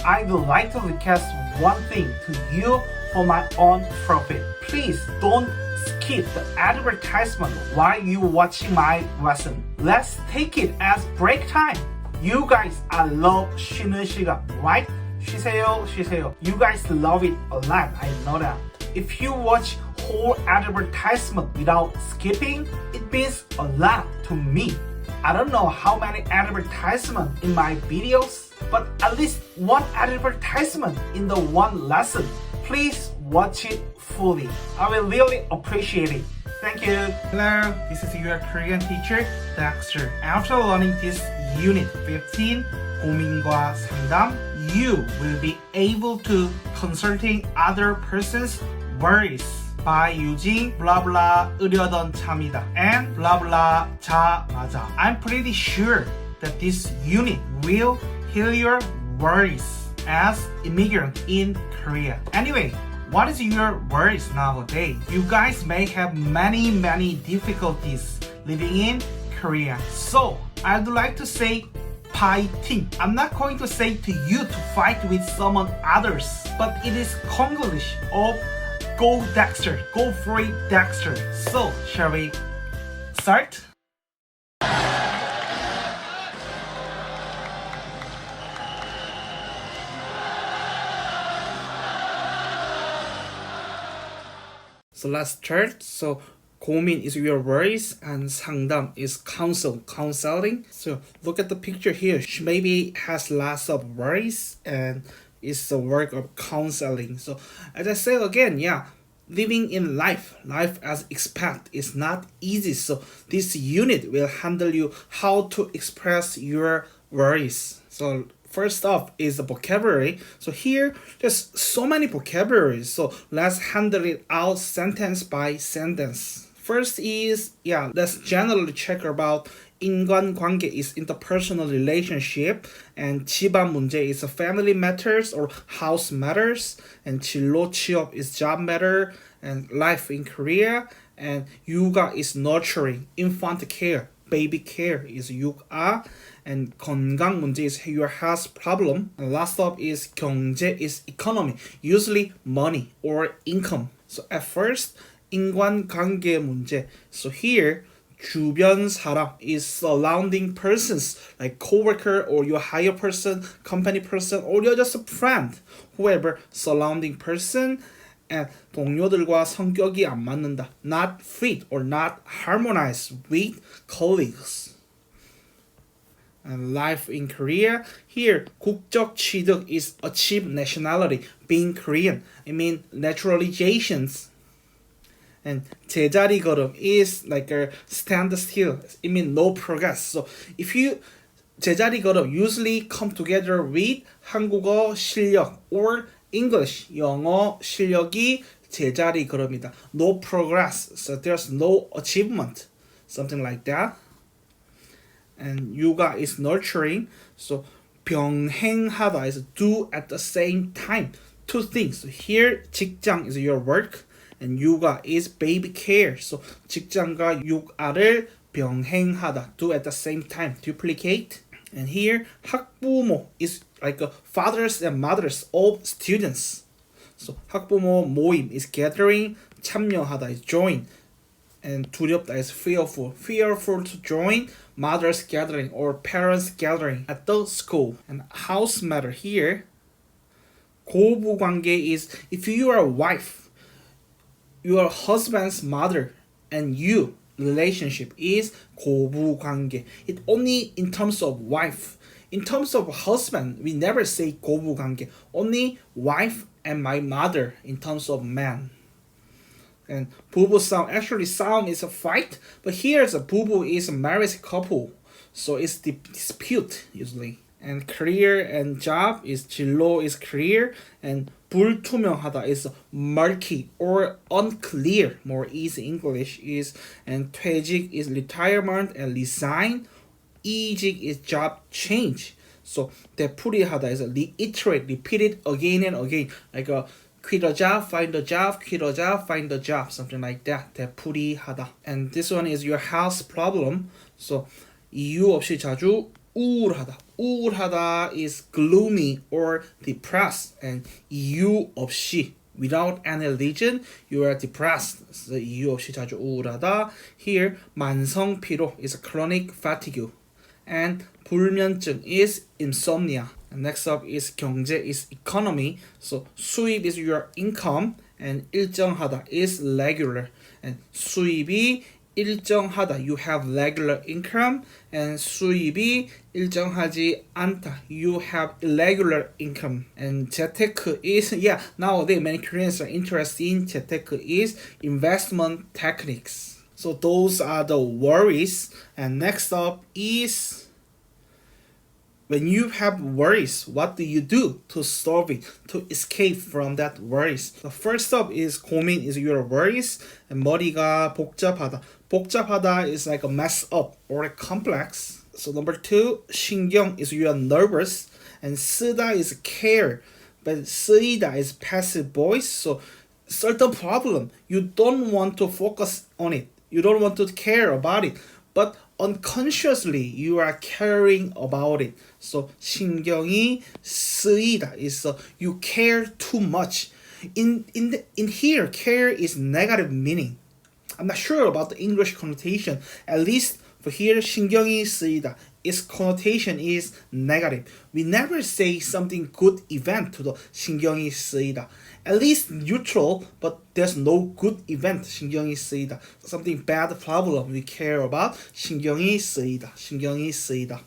I would like to request one thing to you for my own profit. Please don't skip the advertisement while you watching my lesson. Let's take it as break time. You guys love 쉬는 시간, right? 쉬세요. You guys love it a lot. I know that. If you watch whole advertisement without skipping, it means a lot to me. I don't know how many advertisements in my videos, but at least one advertisement in the one lesson. Please watch it fully. I will really appreciate it. Thank you. Hello, this is your Korean teacher, Dexter. After learning this Unit 15, 고민과 상담, you will be able to consulting other person's worries by using blah blah 으려던 참이다 and blah blah 자 맞아. I'm pretty sure that this unit will heal your worries as immigrant in Korea. Anyway, what is your worries nowadays? You guys may have many difficulties living in Korea. So, I'd like to say fighting. I'm not going to say to you to fight with someone others, but it is Konglish of go Dexter, go for it Dexter. So, shall we start? So let's start. So 고민 is your worries and 상담 is counseling. So look at the picture here. She maybe has lots of worries and it's the work of counseling. So as I said again, living in life as expat is not easy. So this unit will handle you how to express your worries. So first off is the vocabulary. So here, there's so many vocabularies. So let's handle it out sentence by sentence. First is, let's generally check about 인간관계 is interpersonal relationship, and 집안 문제 is family matters or house matters, and 진로 취업 is job matter, and life in Korea, and 육아 is nurturing, infant care, baby care is 육아, and 건강 문제 is your health problem, and last up is 경제 is economy, usually money or income. So at first, 인간관계 문제. So here, 주변 사람 is surrounding persons like coworker or your higher person, company person, or you're just a friend, whoever surrounding person. And 동료들과 성격이 안 맞는다, not fit or not harmonize with colleagues. And life in Korea, here 국적 취득 is achieve nationality, being Korean. I mean naturalizations. And 제자리 걸음 is like a stand still. It means no progress. So if you 제자리 걸음 usually come together with 한국어 실력 or English 영어 실력이 제자리 걸음이다. No progress. So there's no achievement. Something like that. And 육아 is nurturing. So 병행하다 is do at the same time. Two things. So here 직장 is your work. And 육아 is baby care. So 직장과 육아를 병행하다, do at the same time, duplicate. And here 학부모 is like a fathers and mothers of students. So 학부모 모임 is gathering, 참여하다 is join, and 두렵다 is fearful to join mothers gathering or parents gathering at the school. And house matter here, 고부관계 is if you are a wife, your husband's mother and you relationship is 고부관계. It only in terms of wife. In terms of husband, we never say 고부관계. Only wife and my mother in terms of man. And 부부싸움, actually 싸움 is a fight, but here the 부부 is a married couple, so it's the dispute usually. And career and job is 진로 is career, and 불투명하다 is murky or unclear, more easy English is, and 퇴직 is retirement and resign, 이직 is job change. So 되풀이하다 is reiterate, repeat it again and again, like a quit a job, find a job, quit a job, find a job, something like that. 되풀이하다. And this one is your house problem. So 이유 없이 자주 우울하다. 우울하다 is gloomy or depressed. And 이유 없이, without any reason, you are depressed. So 이유 없이 자주 우울하다. Here, 만성 피로 is chronic fatigue. And 불면증 is insomnia. And next up is 경제 is economy. So 수입 is your income. And 일정하다 is regular. And 수입이 일정하다, you have regular income. And 수입이 일정하지 않다, you have irregular income. And 재테크 is, nowadays many Koreans are interested in 재테크 is investment techniques. So those are the worries. And next up is, when you have worries, what do you do to solve it, to escape from that worries? The first up is 고민 is your worries. And 머리가 복잡하다. 복잡하다 is like a mess up or a complex. So number two, 신경 is you are nervous. And 쓰다 is care. But 쓰이다 is passive voice. So certain problem, you don't want to focus on it. You don't want to care about it. But unconsciously you are caring about it. So 신경이 쓰이다 is you care too much. In here, care is negative meaning. I'm not sure about the English connotation. At least for here, 신경이 쓰이다, its connotation is negative. We never say something good event to the 신경이 쓰이다. At least neutral, but there's no good event. 신경이 쓰이다. Something bad problem we care about. 신경이 쓰이다. 신경이 쓰이다.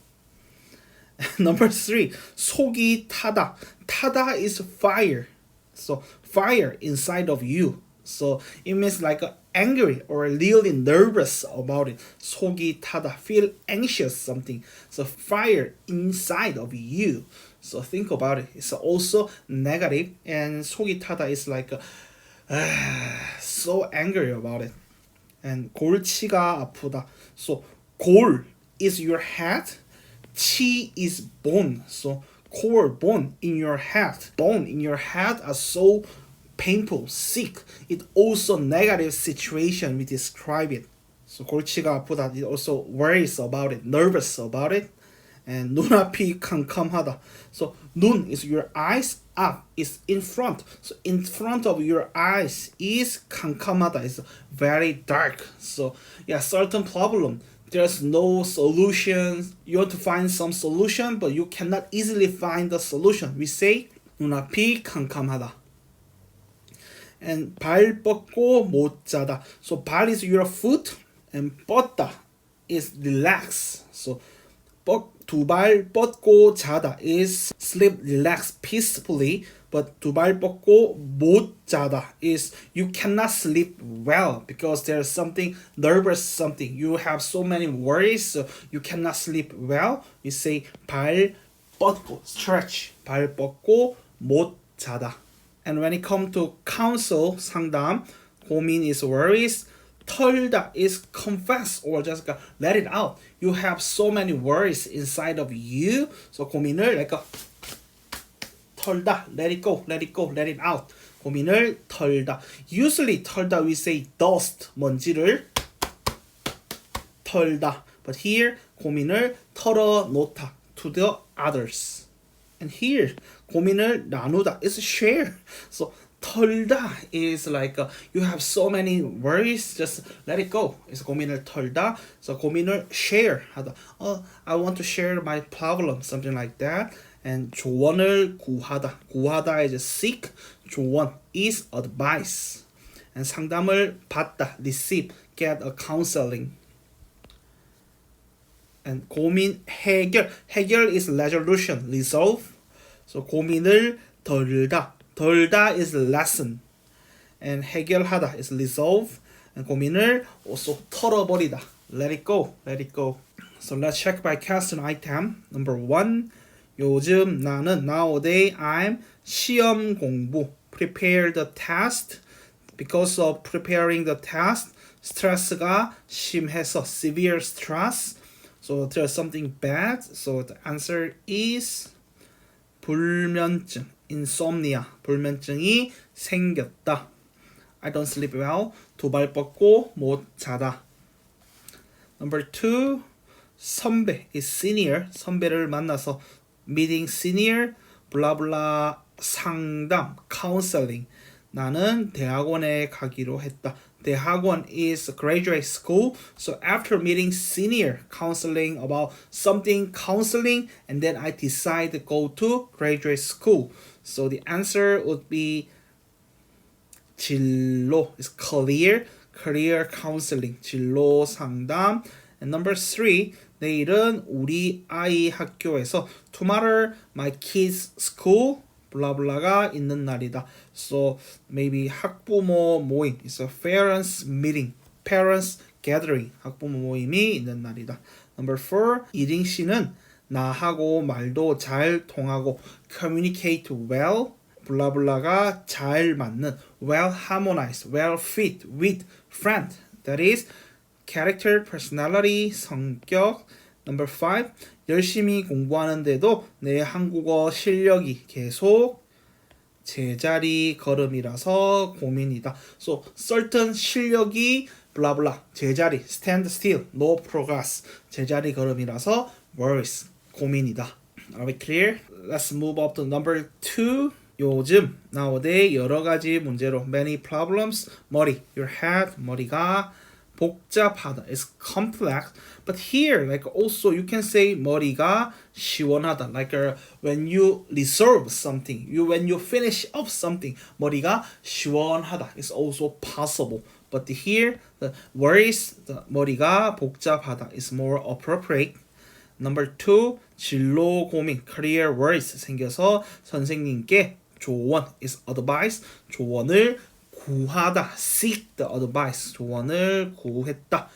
Number three, 속이 타다. 타다 is fire. So fire inside of you. So it means like angry or really nervous about it. 속이 타다, feel anxious something. So fire inside of you. So think about it. It's also negative. And 속이 타다 is like so angry about it. And 골치가 아프다. So 골 is your head. 치 is bone. So core, bone in your head. Bone in your head are so painful, sick. It also negative situation we describe it. So 골치가 아프다, it also worries about it, nervous about it. And 눈앞이 캄캄하다. So 눈 is your eyes, 앞 is in front. So in front of your eyes is 캄캄하다, is very dark. So certain problem, there's no solution. You want to find some solution, but you cannot easily find the solution. We say 눈앞이 캄캄하다. And 발 뻗고 못 자다. So 발 is your foot, and 뻗다 is relax. So 두 발 뻗고 자다 is sleep, relax peacefully. But 두 발 뻗고 못 자다 is you cannot sleep well because there's something nervous, something. You have so many worries, so you cannot sleep well. You say 발 뻗고, stretch. 발 뻗고 못 자다. And when it comes to counsel, 상담, 고민 is worries. 털다 is confess or just let it out. You have so many worries inside of you. So 고민을 like 털다, let it go, let it go, let it out. 고민을 털다. Usually 털다 we say dust, 먼지를 털다. But here 고민을 털어놓다 to the others. And here 고민을 나누다 is share. So 털다 is like you have so many worries, just let it go. It's 고민을 털다. So 고민을 share 하다. I want to share my problem, something like that. And 조언을 구하다. 구하다 is seek. 조언 is advice. And 상담을 받다, receive, get a counseling. And 고민 해결. 해결 is resolution, resolve. So 고민을 덜다. 덜다 is lesson. And 해결하다 is resolve. And 고민을 also 털어버리다. Let it go. Let it go. So let's check by question item. Number 1. 요즘 나는 nowadays I'm 시험 공부. Prepare the test. Because of preparing the test, 스트레스가 심해서 severe stress. So there's something bad. So the answer is 불면증, insomnia. 불면증이 생겼다. I don't sleep well. 두 발 뻗고 못 자다. Number 2, 선배 is senior. 선배를 만나서 meeting senior 블라블라 상담 counseling. 나는 대학원에 가기로 했다. 대학원 is graduate school. So after meeting senior counseling about something counseling and then I decide to go to graduate school. So the answer would be 진로 is career counseling. 진로 상담. And number 3, 내일은 우리 아이 학교에서 tomorrow my kids school 블라블라가 있는 날이다. So maybe 학부모 모임 is a parents meeting, parents gathering. 학부모 모임이 있는 날이다. Number 4, 이링 씨는 나하고 말도 잘 통하고 communicate well 블라블라가 잘 맞는 well harmonized, well fit with friend. That is character, personality, 성격. Number 5, 열심히 공부하는데도 내 한국어 실력이 계속 제자리 걸음이라서 고민이다. So certain 실력이 블라블라 제자리 stand still, no progress 제자리 걸음이라서 worries 고민이다. Are we clear? Let's move up to number 2. 요즘 nowadays 여러 가지 문제로 many problems 머리 your head 머리가 복잡하다 is complex. But here like also you can say 머리가 시원하다 like when you resolve something when you finish up something 머리가 시원하다 is also possible. But here the worries the 머리가 복잡하다 is more appropriate. Number 2, 진로 고민 career worries 생겨서 선생님께 조언 is advice 조언을 구하다 seek the advice 조언을 구했다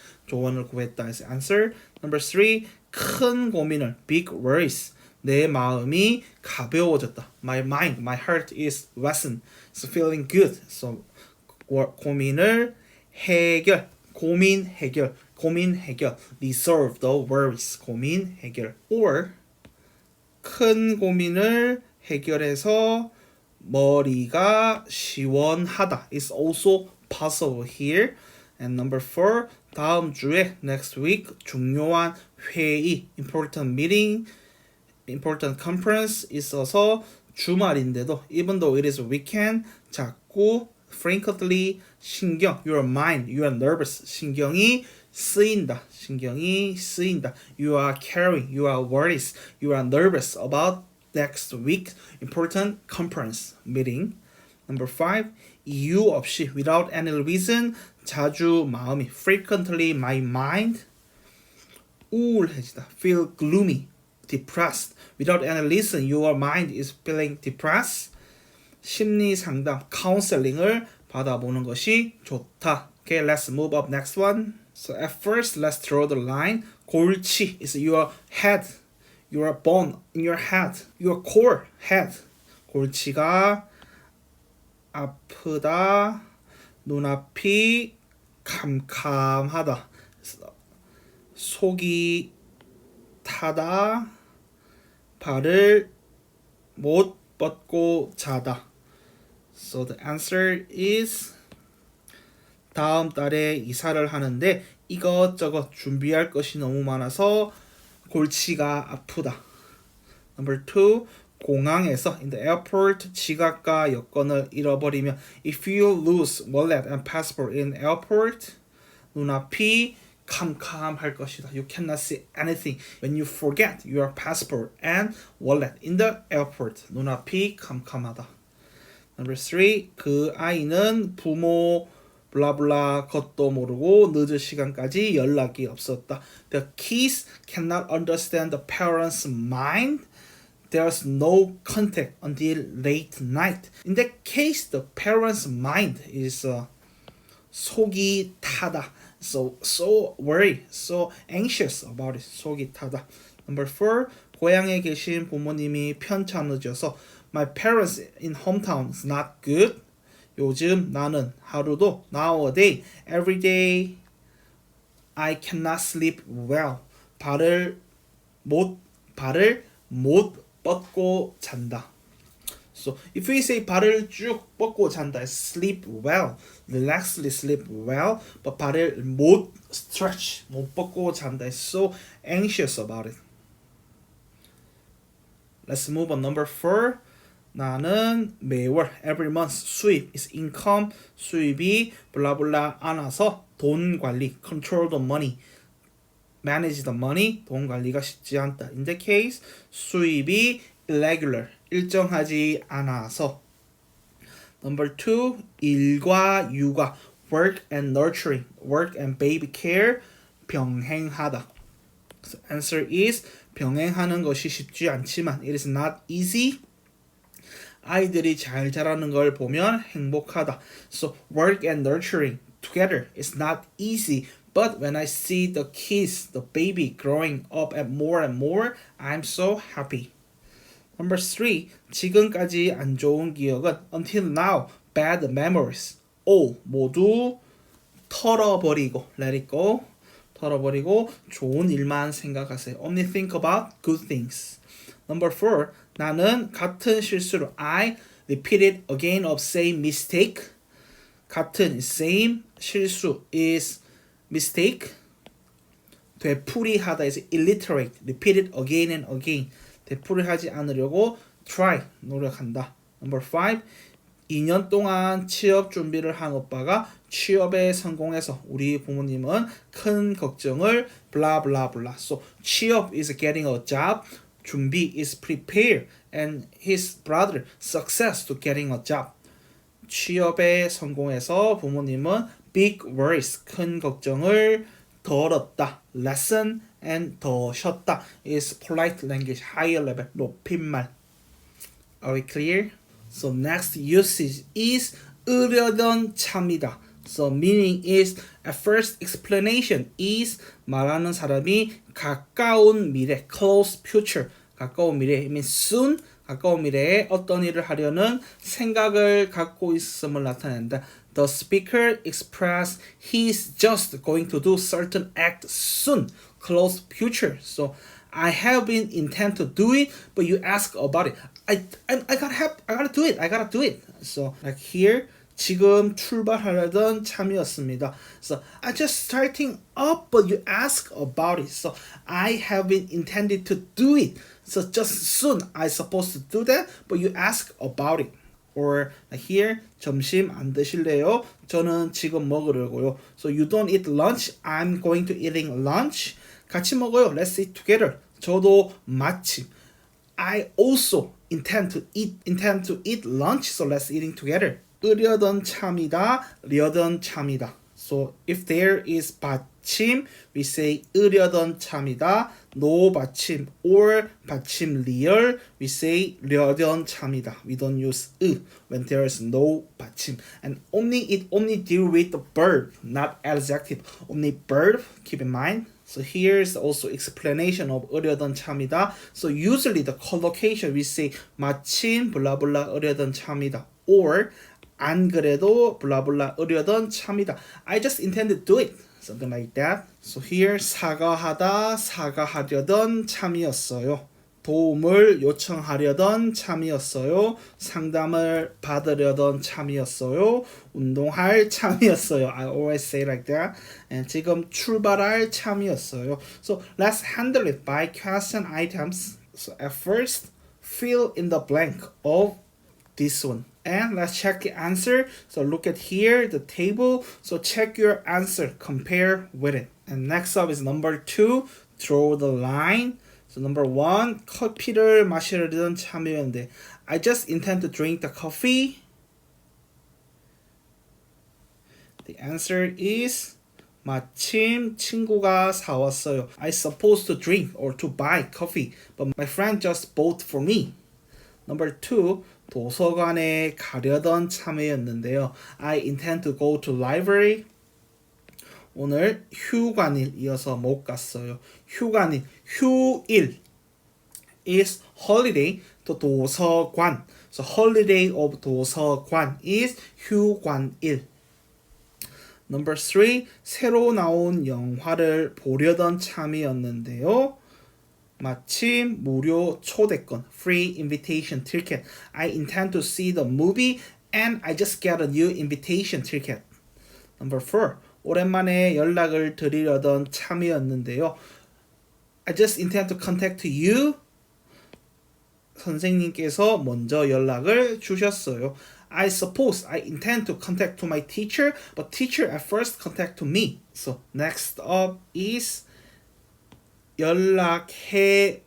is answer. Number 3, 큰 고민을 big worries 내 마음이 가벼워졌다. My mind, my heart is lessen. It's feeling good. So 고민을 해결 고민 해결 resolve the worries 고민 해결. Or 큰 고민을 해결해서 머리가 시원하다 is also possible here. And number 4, 다음 주에 next week 중요한 회의 important meeting important conference 있어서 주말인데도 even though it is a weekend 자꾸 frequently 신경 your mind you are nervous 신경이 쓰인다 you are carrying you are worries you are nervous about next week important conference meeting. Number 5, 이유 없이 without any reason 자주 마음이 frequently my mind 우울해지다 feel gloomy depressed without any reason your mind is feeling depressed. 심리 상담 counseling을 받아보는 것이 좋다. Okay, let's move up next one. So at first let's draw the line. 골치 is your head your bone in your head your core head 골치가 아프다 눈앞이 캄캄하다 속이 타다 발을 못 뻗고 자다. So the answer is 다음 달에 이사를 하는데 이것저것 준비할 것이 너무 많아서 골치가 아프다. Number 2, 공항에서 in the airport 지갑과 여권을 잃어버리면 if you lose wallet and passport in airport 눈앞이 캄캄할 것이다. You cannot see anything when you forget your passport and wallet in the airport. 눈앞이 캄캄하다. Number 3, 그 아이는 부모 블라블라 것도 모르고 늦은 시간까지 연락이 없었다. The kids cannot understand the parents' mind. There's no contact until late night. In that case, the parents' mind is 속이 타다. So worried, so anxious about it. 속이 타다. Number 4, 고향에 계신 부모님이 편찮으셔서 My parents in hometown is not good. 요즘 나는 하루도 nowadays every day I cannot sleep well. 발을 못 뻗고 잔다. So if we say 발을 쭉 뻗고 잔다, sleep well, relaxedly sleep well, but 발을 못 stretch, 못 뻗고 잔다, so anxious about it. Let's move on. Number 4. 나는 매월 every month 수입 is income 수입이 블라블라 안아서 돈 관리 control the money manage the money 돈 관리가 쉽지 않다. In that case 수입이 irregular 일정하지 않아서. Number 2. 일과 육아 work and nurturing work and baby care 병행하다. So answer is 병행하는 것이 쉽지 않지만 it is not easy. 아이들이 잘 자라는 걸 보면 행복하다. So work and nurturing together is not easy. But when I see the kids, the baby growing up and more, I'm so happy. Number 3. 지금까지 안 좋은 기억은 until now, bad memories. all 모두 털어버리고 let it go. 털어버리고 좋은 일만 생각하세요. Only think about good things. Number 4. 나는 같은 실수를 I repeated again of same mistake. 같은 same 실수 is mistake. 되풀이하다 is illiterate. repeated again and again. 되풀이하지 않으려고 try 노력한다. Number 5. 2년 동안 취업 준비를 한 오빠가 취업에 성공해서 우리 부모님은 큰 걱정을 blah blah blah. So 취업 is getting a job. 준비 is prepare and his brother success to getting a job. 취업에 성공해서 부모님은 big worries 큰 걱정을 덜었다. lessen and 더 쉬었다 is polite language higher level 높임말. Are we clear? So next usage is 으려던 참이다. So meaning is at first explanation is 말하는 사람이 가까운 미래 close future 가까운 미래 it means soon 가까운 미래에 어떤 일을 하려는 생각을 갖고 있음을 나타낸다. The speaker expressed he's just going to do certain act soon close future. So I have been intent to do it, but you ask about it. I gotta help. I gotta do it. So like here, 지금 출발하려던 참이었습니다. So I just starting up, but you ask about it. So I have been intended to do it. So just soon I supposed to do that, but you ask about it. Or like here, 점심 안 드실래요? 저는 지금 먹으려고요. So you don't eat lunch. I'm going to eating lunch. 같이 먹어요. Let's eat together. 저도 마침. I also intend to eat lunch. So let's eating together. 으려던 참이다, 려던 참이다. So if there is 받침, we say 으려던 참이다. No 받침 or 받침 리얼, we say 려던 참이다. We don't use 으 when there is no 받침. And it only deal with the verb, not adjective. Only verb, keep in mind. So here's also explanation of 으려던 참이다. So usually the collocation we say 마침 블라블라 으려던 참이다. Or 안 그래도 블라블라 으려던 참이다. I just intended to do it. Something like that. So here 사과하다 사과하려던 참이었어요. 도움을 요청하려던 참이었어요. 상담을 받으려던 참이었어요. 운동할 참이었어요. I always say like that. And 지금 출발할 참이었어요. So let's handle it by question items. So at first, fill in the blank of this one. And let's check the answer. So look at here, the table. So check your answer, compare with it. And next up is number 2, draw the line. So number 1, 커피를 마시려던 참이었는데 I just intend to drink the coffee. The answer is 마침 친구가 사왔어요. I supposed to drink or to buy coffee, but my friend just bought for me. Number 2, 도서관에 가려던 참이었는데요. I intend to go to library. 오늘 휴관일이어서 못 갔어요. 휴관일, 휴일 is holiday to 도서관. So holiday of 도서관 is 휴관일. Number 3, 새로 나온 영화를 보려던 참이었는데요. 마침 무료 초대권, free invitation ticket. I intend to see the movie and I just got a new invitation ticket. Number 4. 오랜만에 연락을 드리려던 참이었는데요. I just intend to contact you. 선생님께서 먼저 연락을 주셨어요. I suppose I intend to contact to my teacher, but teacher at first contact to me. So next up is 연락해보다.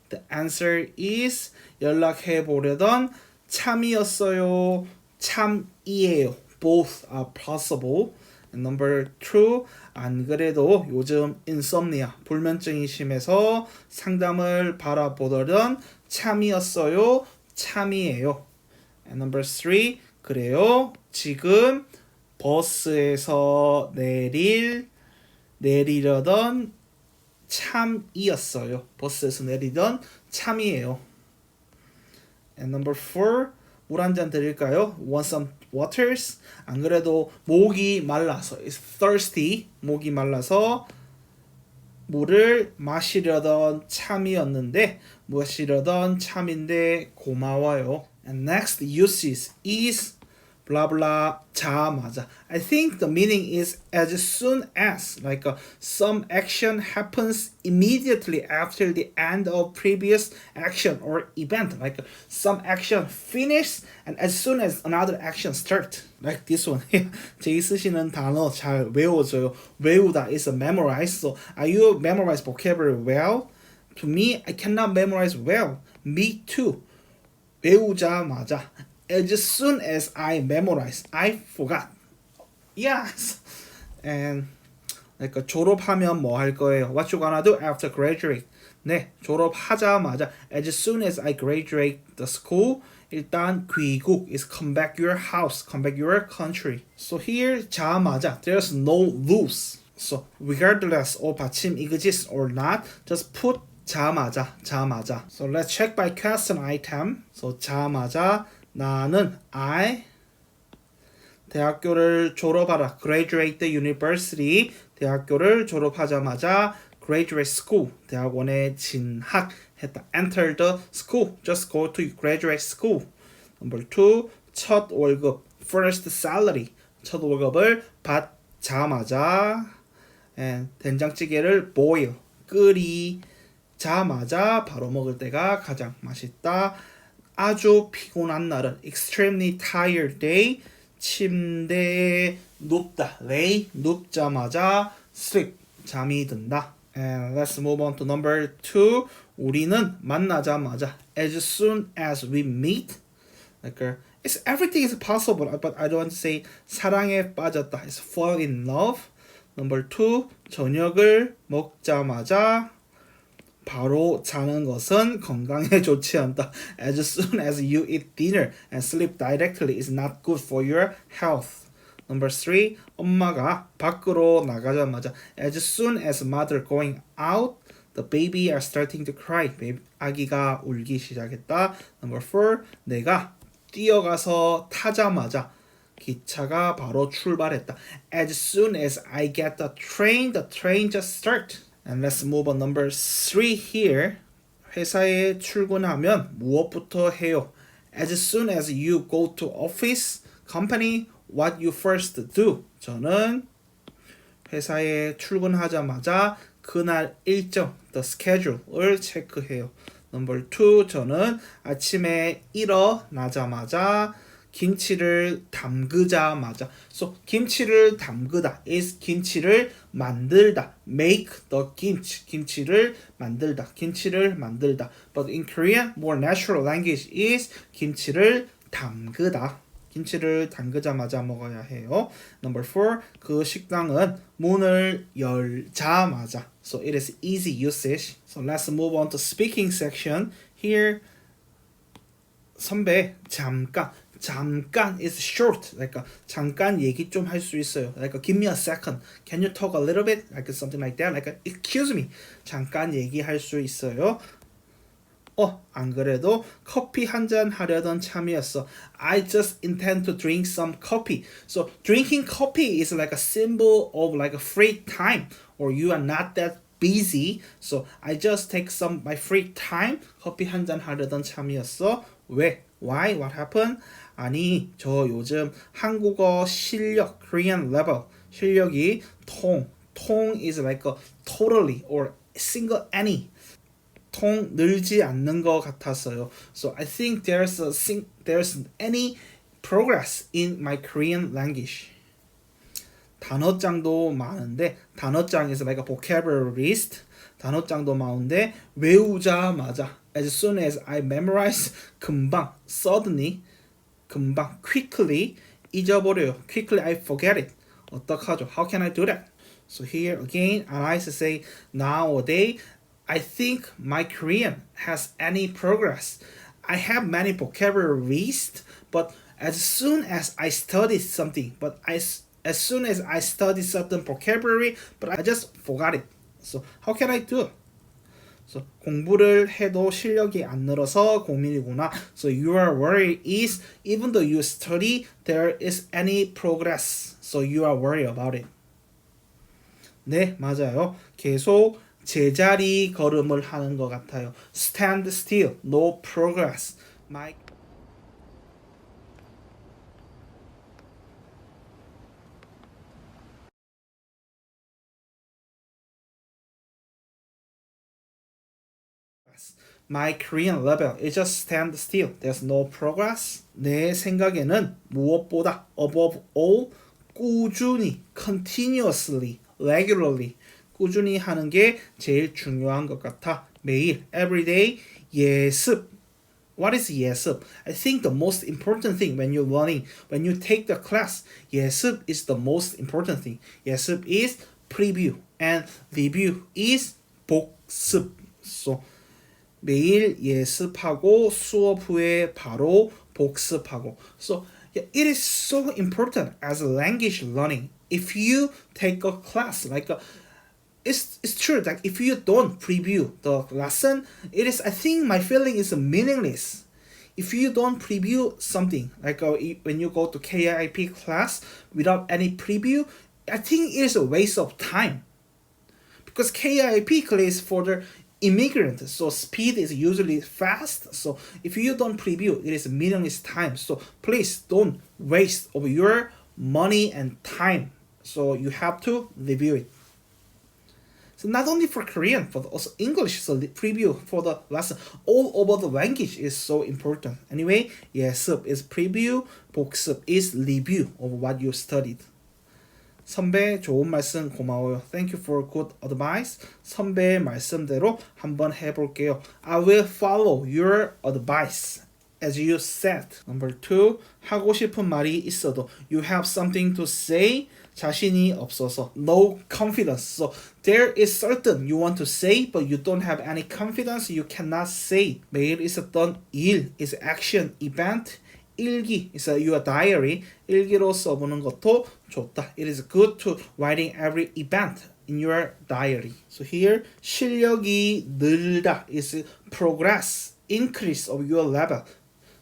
The answer is 연락해보려던 참이었어요. 참이에요. Both are possible. And number 2, 안 그래도 요즘 insomnia, 불면증이 심해서 상담을 받아보려던 참이었어요. 참이에요. And number 3, 그래요. 지금 버스에서 내리려던 참이었어요. 버스에서 내리던 참이에요. And number 4, 물 한 잔 드릴까요? Want some waters? 안 그래도 목이 말라서 is thirsty. 목이 말라서 물을 마시려던 참이었는데 고마워요. And next usage is blah blah 자마자. I think the meaning is as soon as, like some action happens immediately after the end of previous action or event. Like some action finishes and as soon as another action starts. Like this one. 제 쓰시는 단어 잘 외워줘요. 외우다 is memorize. So are you memorize vocabulary well? To me, I cannot memorize well. Me too. 외우자마자. As soon as I memorize, I forgot. Yes. And like 졸업하면 뭐 할 거예요? What you gonna do after graduate? 네, 졸업하자마자 as soon as I graduate the school, 일단 귀국 is come back your house, come back your country. So here 자마자, there's no lose. So regardless of 받침 exists or not, just put 자마자. So let's check by question item. So 자마자 나는 I 대학교를 졸업하라. Graduate the university. 대학교를 졸업하자마자 graduate school. 대학원에 진학했다. Enter the school. Just go to graduate school. Number 2. 첫 월급. First salary. 첫 월급을 받자마자 and 된장찌개를 boil. 끓이자마자 바로 먹을 때가 가장 맛있다. 아주 피곤한 날은 extremely tired day. 침대에 눕다. lay 눕자마자 sleep 잠이 든다. And let's move on to number 2. 우리는 만나자마자 as soon as we meet. Like it's everything is possible, but I don't want to say 사랑에 빠졌다. It's fall in love. Number 2. 저녁을 먹자마자 바로 자는 것은 건강에 좋지 않다. As soon as you eat dinner and sleep directly is not good for your health. Number 3. 엄마가 밖으로 나가자마자 as soon as mother going out, the baby are starting to cry. 아기가 울기 시작했다. Number 4. 내가 뛰어가서 타자마자 기차가 바로 출발했다. As soon as I get the train just start. And let's move on number 3 here. 회사에 출근하면 무엇부터 해요? As soon as you go to office, company, what you first do? 저는 회사에 출근하자마자 그날 일정, the schedule을 체크해요. Number 2, 저는 아침에 일어나자마자 김치를 담그자마자. So 김치를 담그다 is 김치를 만들다. Make the kimchi. 김치를 만들다. But in Korean, more natural language is 김치를 담그다. 김치를 담그자마자 먹어야 해요. Number 4, 그 식당은 문을 열자마자. So it is easy usage. So let's move on to speaking section. Here, 선배 잠깐 is short. like 잠깐 얘기 좀 할 수 있어요. like give me a second. Can you talk a little bit? like something like that. like excuse me. 잠깐 얘기할 수 있어요. 안 그래도 커피 한 잔 하려던 참이었어. I just intend to drink some coffee. So drinking coffee is like a symbol of like a free time, or you are not that busy. So I just take some my free time. 커피 한 잔 하려던 참이었어. 왜? Why? What happened? 아니, 저 요즘 한국어 실력, Korean level 실력이 통 is like a totally or single any. 통 늘지 않는 것 같았어요. So I think there's any progress in my Korean language. 단어장도 많은데 단어장 is like a vocabulary list. 단어장도 많은데 외우자마자 as soon as I memorize 금방 suddenly 금방 quickly 잊어버려요. Quickly I forget it. 어떡하죠? How can I do that? So here again, I say nowadays I think my Korean has any progress. I have many vocabulary list, but as soon as I study something, as soon as I study certain vocabulary, but I just forgot it. So how can I do? So 공부를 해도 실력이 안 늘어서 고민이구나. So your worry is even though you study, there is any progress. So you are worried about it. 네, 맞아요. 계속 제자리 걸음을 하는 것 같아요. Stand still, no progress. My Korean level is just stand still. There's no progress. 내 생각에는 무엇보다 above all 꾸준히, continuously, regularly 꾸준히 하는 게 제일 중요한 것 같아. 매일, everyday 예습. What is 예습? I think the most important thing when you're learning, when you take the class, 예습 is the most important thing. 예습 is preview and review is 복습. So 매일 예습하고 수업 후에 바로 복습하고. So it is so important as a language learning. If you take a class like it's true that if you don't preview the lesson, it is I think my feeling is meaningless. If you don't preview something like when you go to KIP class without any preview, I think it is a waste of time. Because KIP class for the immigrant, so speed is usually fast. So if you don't preview, it is meaningless time. So please don't waste of your money and time. So you have to review it. So not only for Korean, but also English. So the preview for the lesson all over the language is so important. Anyway, 예습 is preview, 복습 is review of what you studied. 선배 좋은 말씀 고마워요. Thank you for good advice. 선배의 말씀대로 한번 해볼게요. I will follow your advice. As you said. Number 2. 하고 싶은 말이 있어도 you have something to say. 자신이 없어서 no confidence. So there is certain you want to say but you don't have any confidence. You cannot say. 매일 있었던 일 is action, event. 일기 is your diary. 일기로 써보는 것도 좋다. It is good to writing every event in your diary. So here 실력이 늘다 is progress, increase of your level.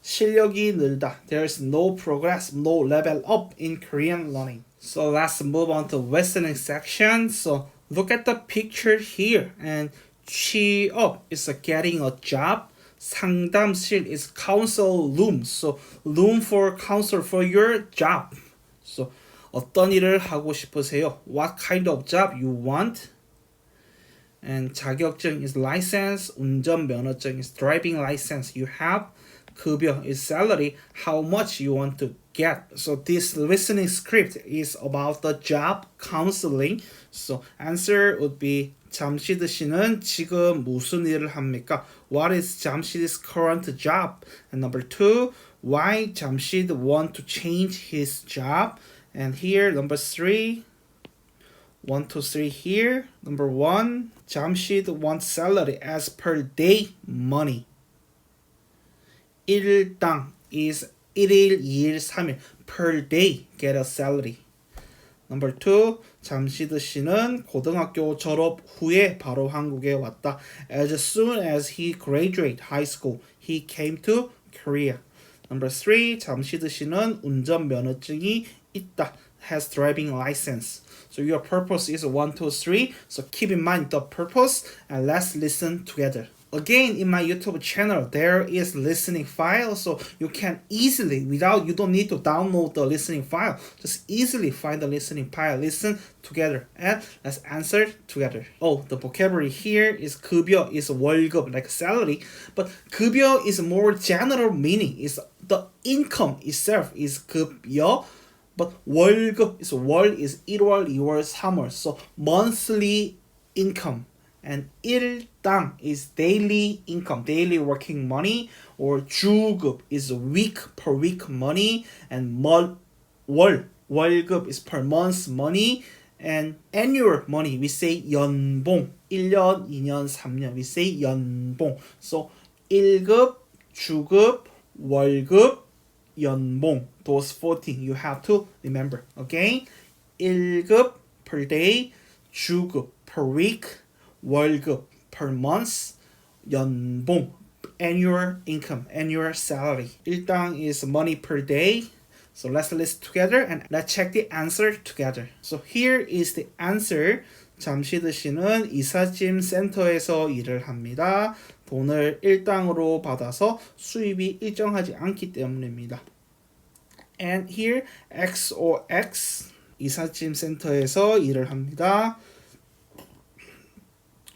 실력이 늘다. There is no progress, no level up in Korean learning. So let's move on to listening section. So look at the picture here. And 취업 is getting a job. 상담실 is counsel room. So room for counsel for your job. So 어떤 일을 하고 싶으세요? What kind of job you want? And 자격증 is license. 운전면허증 is driving license you have. 급여 is salary. How much you want to get. So this listening script is about the job counseling. So answer would be 잠시드 씨는 지금 무슨 일을 합니까? What is 잠시드's current job? And number 2, why 잠시드 want to change his job? And here number 3, 1, 2, 3 here. Number 1, 잠시드 wants salary as per day money. 일당 is 1일, 2일, 3일. Per day get a salary. Number 2, 잠시드 씨는 고등학교 졸업 후에 바로 한국에 왔다. As soon as he graduated high school, he came to Korea. Number 3, 잠시드 씨는 운전면허증이 있다. has driving license. So your purpose is 1, 2, 3. So keep in mind the purpose and let's listen together. Again, in my YouTube channel, there is listening file, so you can easily, you don't need to download the listening file, just easily find the listening file, listen together, and let's answer together. Oh, the vocabulary here is 급여, is 월급, like salary, but 급여 is more general meaning, is the income itself is 급여, but 월급 is 월 is 1월, 2월, 3월, so monthly income. And 일당 is daily income, daily working money, or 주급 is week per week money, and 월급 is per month money, and annual money we say 연봉, 1년, 2년, 3년 we say 연봉. So 1급, 주급, 월급, 연봉, those 14 you have to remember. Okay, 1급 per day, 주급 per week, 월급 per month, 연봉 annual income, annual salary. 일당 is money per day. So let's list together and let's check the answer together. So here is the answer. 잠시드 씨는 이삿짐 센터에서 일을 합니다. 돈을 일당으로 받아서 수입이 일정하지 않기 때문입니다. And here XOX 이삿짐 센터에서 일을 합니다.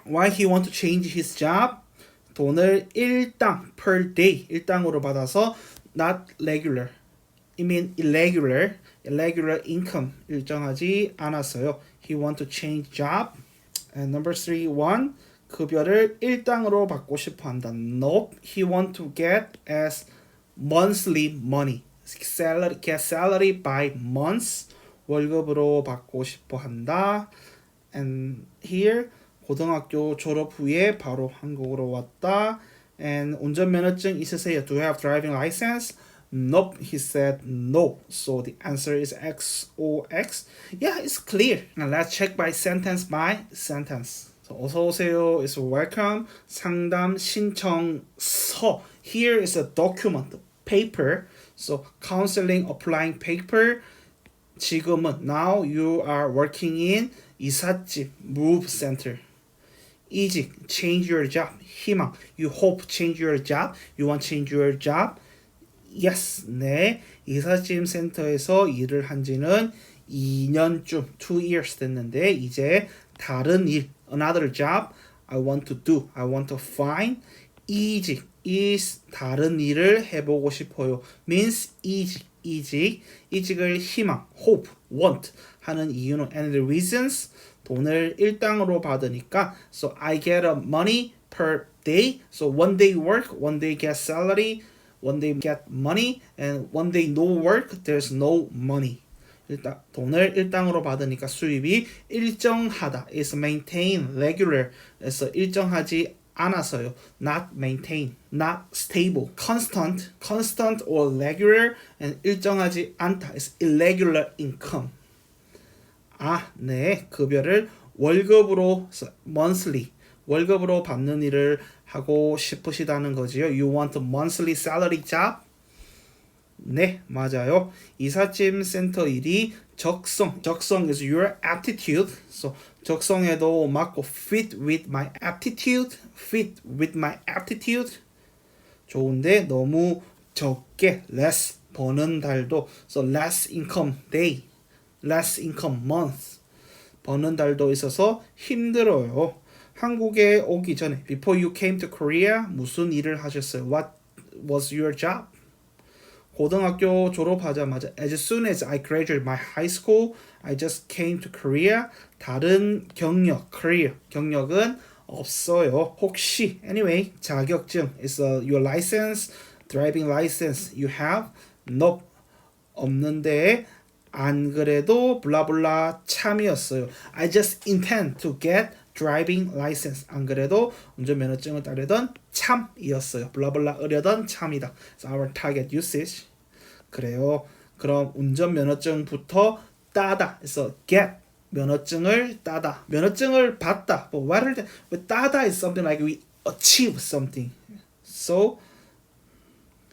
Why he want to change his job? 돈을 일당 per day 일당으로 받아서 not regular. I mean irregular income 일정하지 않았어요. He want to change job. And number 3, 1. 급여를 일당으로 받고 싶어 한다. Nope. He want to get as monthly money. Get salary by months. 월급으로 받고 싶어 한다. And here 고등학교 졸업 후에 바로 한국으로 왔다. And 운전면허증 있으세요? Do you have driving license? Nope, he said no. So the answer is XOX. Yeah, it's clear. Now let's check by sentence. So 어서 오세요 is welcome. 상담 신청서. Here is a document, paper. So counseling applying paper. 지금은 now you are working in 이삿짐 move center. 이직 change your job. 희망 you hope change your job. You want change your job. Yes, 네. 이삿짐 센터에서 일을 한 지는 2년쯤, 2 years 됐는데 이제 다른 일, another job I want to do, I want to find. 이직 is 다른 일을 해보고 싶어요. means 이직을 희망, hope, want 하는 이유는 and the reasons 돈을 일당으로 받으니까 so I get a money per day. So one day work, one day get salary, one day get money, and one day no work, there's no money. 돈을 일당으로 받으니까 수입이 일정하다 is maintain, regular 그래서 일정하지 않아서요. not maintain, not stable, constant or regular, and 일정하지 않다 is irregular income. 네. 급여를 월급으로 monthly 월급으로 받는 일을 하고 싶으시다는 거지요. You want a monthly salary job? 네, 맞아요. 이삿짐 센터 일이 적성 is your aptitude. So 적성에도 맞고 fit with my aptitude. 좋은데 너무 적게 less 버는 달도 so less income day, less income month 버는 달도 있어서 힘들어요. 한국에 오기 전에 before you came to Korea 무슨 일을 하셨어요? What was your job? 고등학교 졸업하자마자 as soon as I graduated my high school, I just came to Korea. 다른 경력은 없어요. 혹시 anyway 자격증 is your license, driving license you have? Nope. 없는데 안 그래도 블라블라 참이었어요. I just intend to get driving license. 안 그래도 운전면허증을 따려던 참이었어요. 블라블라 으려던 참이다. So our target usage. 그래요. 그럼 운전면허증부터 따다. 그래서 get 면허증을 따다. 면허증을 받다. But what 따다 is something like we achieve something. So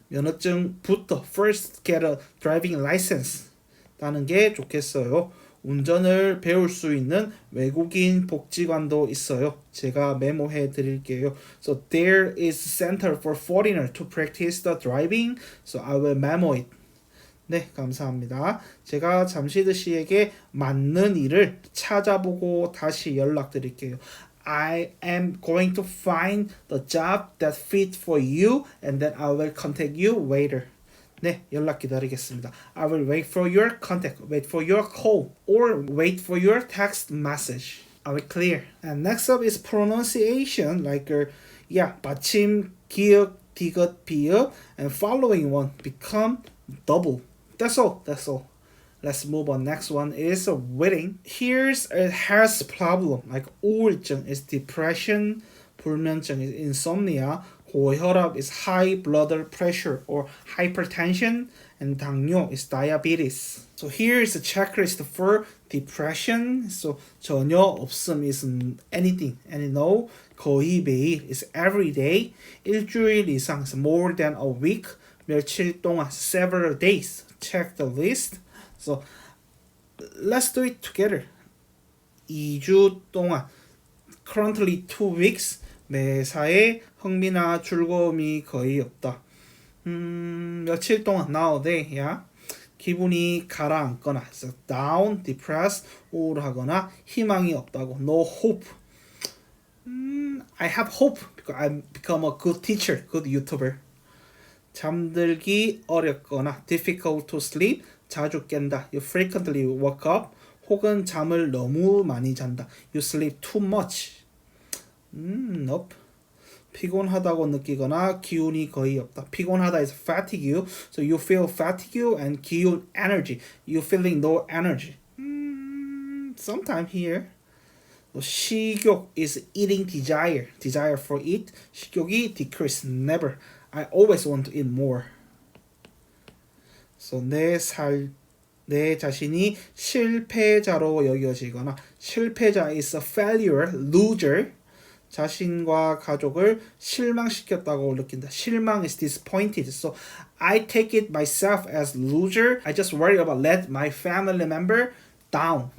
면허증부터 first get a driving license. 다는 게 좋겠어요. 운전을 배울 수 있는 외국인 복지관도 있어요. 제가 메모해 드릴게요. So there is center for foreigner to practice the driving. So I will memo it. 네, 감사합니다. 제가 잠시드 씨에게 맞는 일을 찾아보고 다시 연락드릴게요. I am going to find the job that fit for you and then I will contact you later. 네, 연락 기다리겠습니다. I will wait for your contact, wait for your call, or wait for your text message. Are we clear? And next up is pronunciation, like 받침, 기역, 디귿, 비읍, and following one become double. That's all. Let's move on. Next one is wedding. Here's a health problem, like 우울증 is depression, 불면증 is insomnia, 고혈압 is high blood pressure or hypertension, and 당뇨 is diabetes. So here is a checklist for depression. So 전혀 없음 is anything, and no, 거의 매일 is every day, 일주일 이상 is more than a week, 며칠 동안 several days. Check the list. So let's do it together. 2주 동안, currently 2 weeks, 매사에 흥미나 즐거움이 거의 없다. 며칠 동안, nowadays, yeah. 기분이 가라앉거나, so down, depressed, 우울하거나 희망이 없다고, no hope. I have hope because I become a good teacher, good YouTuber. 잠들기 어렵거나 difficult to sleep, 자주 깬다. You frequently wake up. 혹은 잠을 너무 많이 잔다. You sleep too much. Nope. 피곤하다고 느끼거나 기운이 거의 없다. 피곤하다 is fatigue. So you feel fatigue and 기운 energy. You feeling no energy. Sometime here. 식욕 is eating desire. Desire for eat. 식욕이 decrease. Never. I always want to eat more. So 내 자신이 실패자로 여겨지거나 실패자 is a failure, loser. 자신과 가족을 실망시켰다고 느낀다. 실망 is disappointed. So I take it myself as loser. I just worry about let my family member down.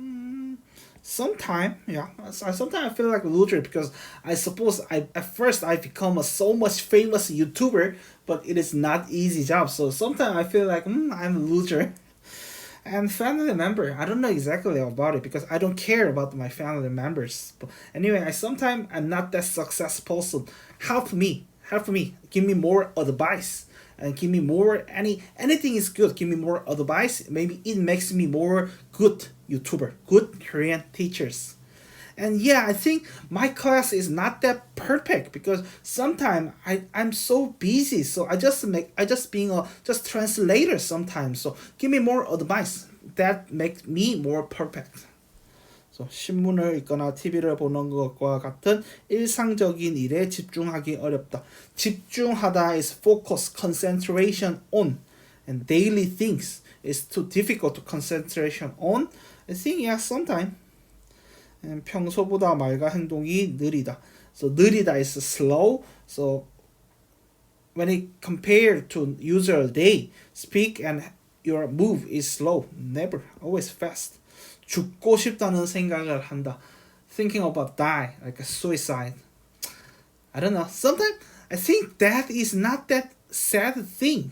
Sometimes I feel like a loser because I suppose at first I become a so much famous YouTuber, but it is not easy job. So sometimes I feel like I'm a loser. And family member, I don't know exactly about it because I don't care about my family members. But anyway, sometimes I'm not that successful person. Help me, give me more advice. And give me more, anything is good. Give me more advice. Maybe it makes me more good YouTuber, good Korean teachers. And yeah, I think my class is not that perfect because sometimes I'm so busy. So I just being a translator sometimes. So give me more advice. That makes me more perfect. So 신문을 읽거나 TV를 보는 것과 같은 일상적인 일에 집중하기 어렵다. 집중하다 is focus, concentration on, and daily things is too difficult to concentration on. I think sometimes. 평소보다 말과 행동이 느리다. So 느리다 is slow. So when it compared to usual day, speak and your move is slow. Never, always fast. 죽고 싶다는 생각을 한다. Thinking about die, like a suicide. I don't know. Sometimes I think that is not that sad thing.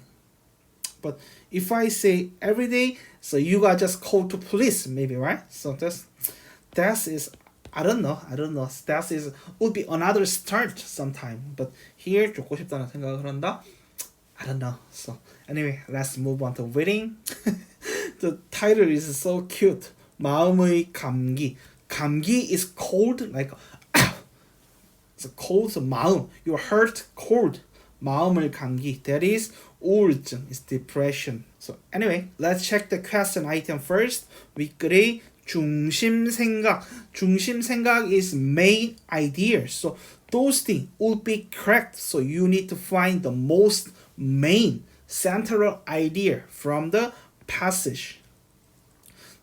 But if I say every day, so you got just called to police, maybe, right? So that is, I don't know. That is would be another start sometime. But here 죽고 싶다는 생각을 한다. I don't know. So anyway, let's move on to wedding. The title is so cute. 마음의 감기. 감기 is cold, like it's a cold, so 마음. Your heart cold. 마음을 감기. That is 우울증. It's depression. So anyway, let's check the question item first. 위글의 중심 생각. 중심 생각 is main idea. So those things will be correct. So you need to find the most main central idea from the passage.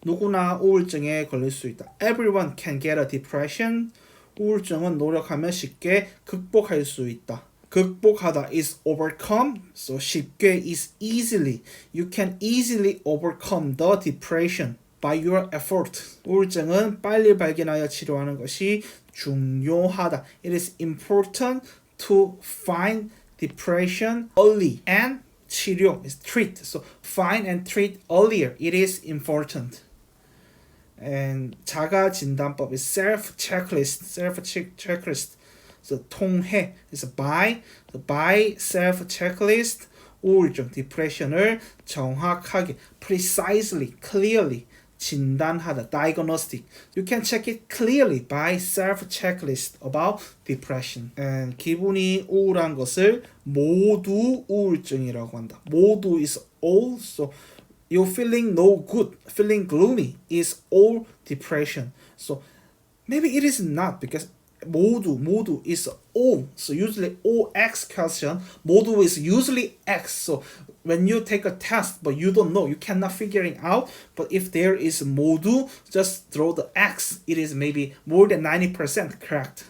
누구나 우울증에 걸릴 수 있다. Everyone can get a depression. 우울증은 노력하면 쉽게 극복할 수 있다. 극복하다 is overcome. So 쉽게 is easily. You can easily overcome the depression by your effort. 우울증은 빨리 발견하여 치료하는 것이 중요하다. It is important to find depression early and 치료 is treat. So find and treat earlier. It is important. And 자가 진단법 is self checklist. So 통해 is by. So by self checklist 우울증 depression을 정확하게 precisely clearly 진단하다 diagnostic. You can check it clearly by self checklist about depression. And 기분이 우울한 것을 모두 우울증이라고 한다. 모두 is all. So you feeling no good, feeling gloomy is all depression. So maybe it is not because 모두 is all. So usually OX question, 모두 is usually X. So when you take a test but you don't know, you cannot figure it out. But if there is 모두, just throw the X. It is maybe more than 90% correct.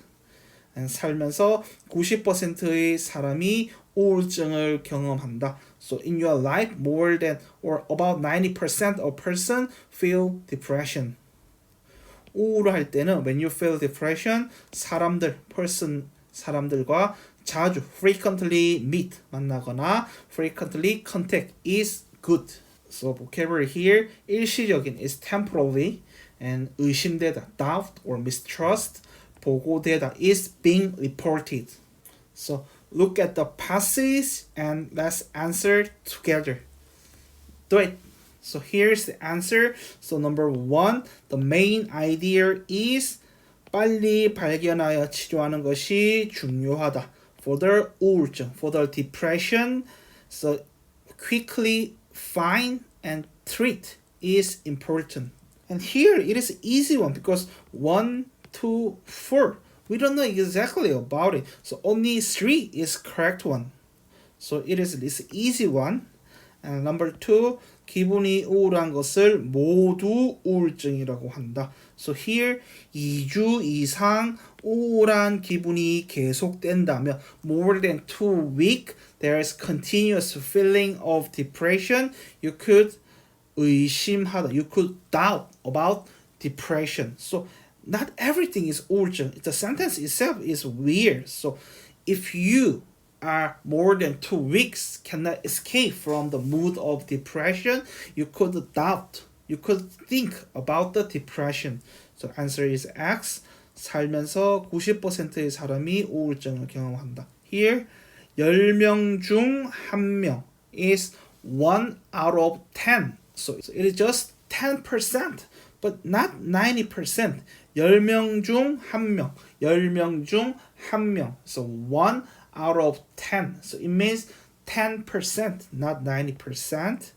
And 살면서 90%의 사람이 우울증을 경험한다. So in your life, more than or about 90% of person feel depression. 우울할 때는 when you feel depression, 사람들과 자주 frequently meet 만나거나 frequently contact is good. So vocabulary here 일시적인 is temporarily and 의심되다 doubt or mistrust 보고되다 is being reported. So look at the passage and let's answer together. Do it. So here's the answer. So number 1, the main idea is 빨리 발견하여 치료하는 것이 중요하다. For the 우울증, for the depression, so quickly find and treat is important. And here it is easy one because 1, 2, 4. We don't know exactly about it. So only 3 is correct one. So it is this easy one. And number 2, 기분이 우울한 것을 모두 우울증이라고 한다. So here 2주 이상 우울한 기분이 계속된다면 more than 2 weeks there is continuous feeling of depression. You could 의심하다. You could doubt about depression. So not everything is 우울증. The sentence itself is weird. So if you are more than 2 weeks cannot escape from the mood of depression, you could doubt, you could think about the depression. So answer is X. 살면서 90%의 사람이 우울증을 경험한다. Here 10명 중 1명 is 1 out of 10. So it is just 10%, but not 90%. 10명 중 1명. 10명 중 1명. So 1 out of 10. So it means 10%, not 90%.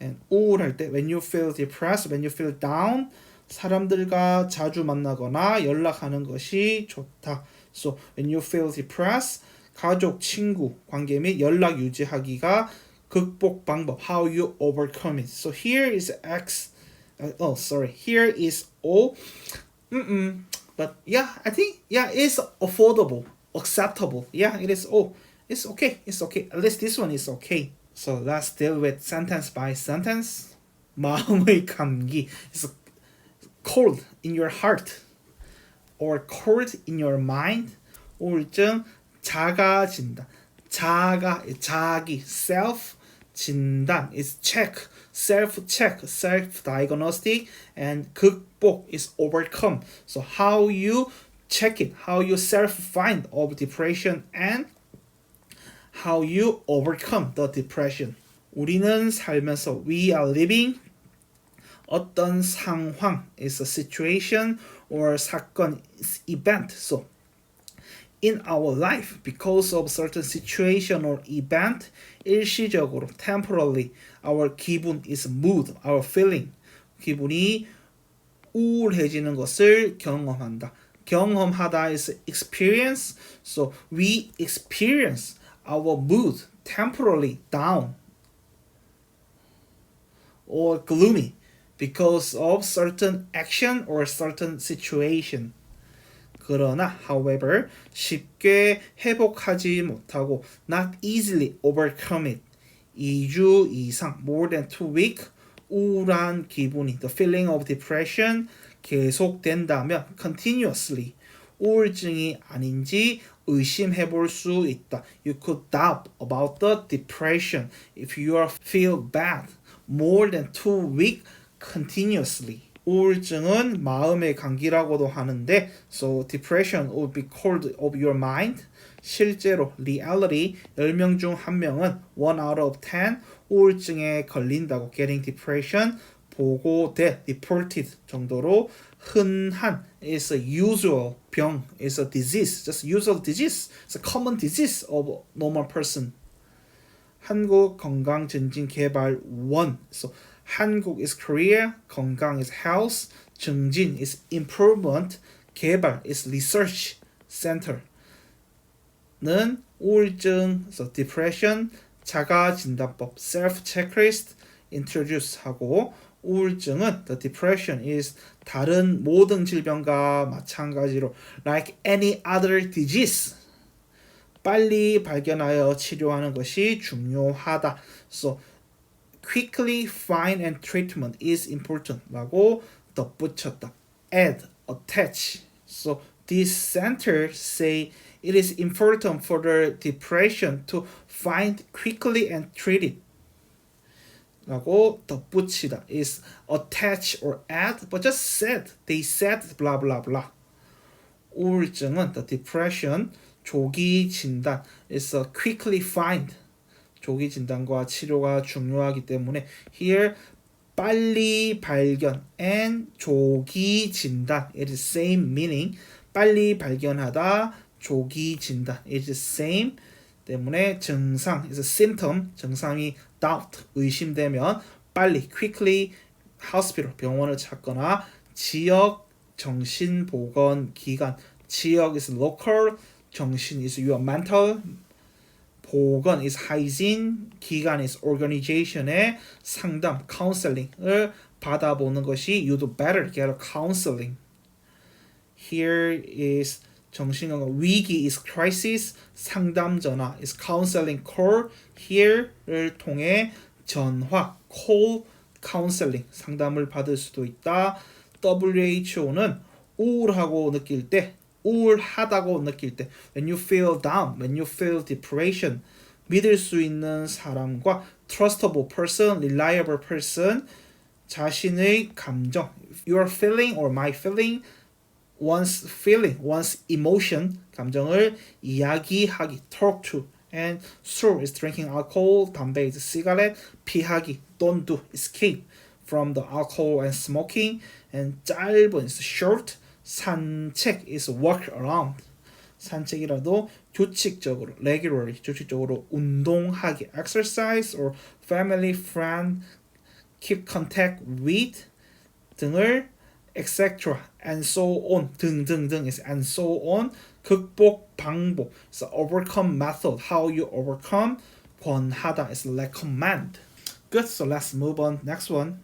And 우울할 때, when you feel depressed, when you feel down, 사람들과 자주 만나거나 연락하는 것이 좋다. So when you feel depressed, 가족, 친구, 관계 및 연락 유지하기가 극복 방법, how you overcome it. So here is X. Here is O. But yeah, I think it's affordable. Acceptable. Yeah, it is. It's okay. It's okay. At least this one is okay. So let's deal with sentence by sentence. 마음의 감기 is cold in your heart or cold in your mind. 우울증 작아진다. 자기 self 진단 is check. Self-check, self-diagnostic, and 극복 is overcome. So how you check it, how you self-find of depression and how you overcome the depression. 우리는 살면서 we are living 어떤 상황 is a situation or 사건 is event. So in our life, because of certain situation or event, 일시적으로, temporarily, our 기분 is mood, our feeling. 기분이 우울해지는 것을 경험한다. 경험하다 is experience. So we experience our mood temporarily down or gloomy because of certain action or certain situation. 그러나 however 쉽게 회복하지 못하고 not easily overcome it 2주 이상 more than 2 weeks 우울한 기분이 the feeling of depression 계속된다면 continuously 우울증이 아닌지 의심해 볼 수 있다. You could doubt about the depression if you feel bad more than 2 weeks continuously. 우울증은 마음의 감기라고도 하는데 so depression would be called of your mind. 실제로 reality 10명 중 1명은 1 out of 10 우울증에 걸린다고 getting depression 보고돼 reported 정도로 흔한 is a usual 병 is a disease just usual disease it's a common disease of normal person. 한국 건강증진개발원 so 한국 is Korea 건강 is health 증진 is improvement 개발 is research center 는 우울증 so depression 자가진단법 self checklist introduce 하고 우울증은 the depression is 다른 모든 질병과 마찬가지로 like any other disease 빨리 발견하여 치료하는 것이 중요하다. So quickly find and treatment is important 라고 덧붙였다. add, attach. So these centers say it is important for the depression to find quickly and treat it. 라고 덧붙이다 is attach or add but just said they said blah blah blah. 우울증은 the depression 조기 진단 is a quickly find 조기 진단과 치료가 중요하기 때문에 here 빨리 발견 and 조기 진단 it is same meaning 빨리 발견하다 조기 진단 it is same 때문에 증상 is a symptom 증상이 doubt 의심되면 빨리 quickly hospital 병원을 찾거나 지역 정신보건기관 지역 is local 정신 is your mental 보건 is hygiene 기관 is organization의 상담 counseling을 받아보는 것이 you do better get a counseling. Here is 정신건강 위기 is crisis 상담 전화 is counseling call here를 통해 전화 call counseling 상담을 받을 수도 있다. WHO는 우울하고 느낄 때 우울하다고 느낄 때 when you feel down, when you feel depression 믿을 수 있는 사람과 trustable person, reliable person 자신의 감정 your feeling or my feeling one's feeling, one's emotion 감정을 이야기하기 talk to and sure is drinking alcohol 담배 is cigarette 피하기 don't do escape from the alcohol and smoking and 짧은 is short 산책 is walk around 산책이라도 규칙적으로 regularly 규칙적으로 운동하기 exercise or family friend keep contact with 등을 etc and so on 등등등 is and so on 극복 방법 is overcome method how you overcome 권하다 is recommend. Good, so let's move on next one.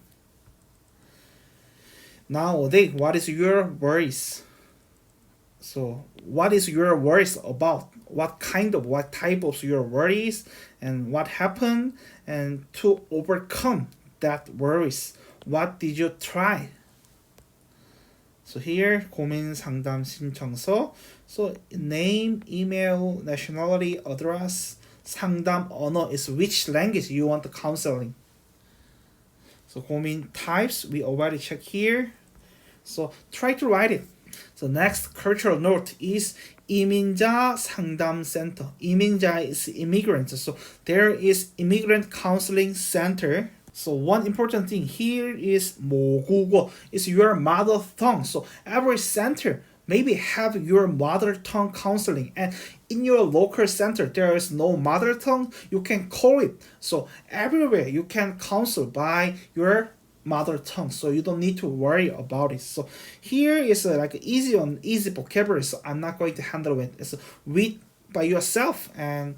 Nowadays, what is your worries? So, what is your worries about? What type of your worries and what happened? And to overcome that worries, what did you try? So here, 고민 상담 신청서. So name, email, nationality, address. 상담 언어 is which language you want the counseling. So 고민 types we already check here. So try to write it. So next cultural note is 이민자 상담센터. 이민자 is immigrant. So there is immigrant counseling center. So one important thing here is 모국어. It's your mother tongue. So every center maybe have your mother tongue counseling. And in your local center there is no mother tongue. You can call it. So everywhere you can counsel by your mother tongue. So you don't need to worry about it. So here is like easy vocabulary. So I'm not going to handle it. It's read by yourself. And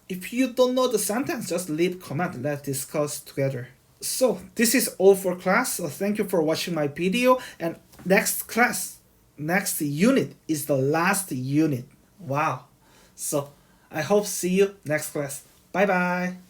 if you don't know the sentence, just leave comment. Let's discuss together. So this is all for class. So thank you for watching my video, and next class next unit is the last unit. Wow. So I hope see you next class. Bye bye.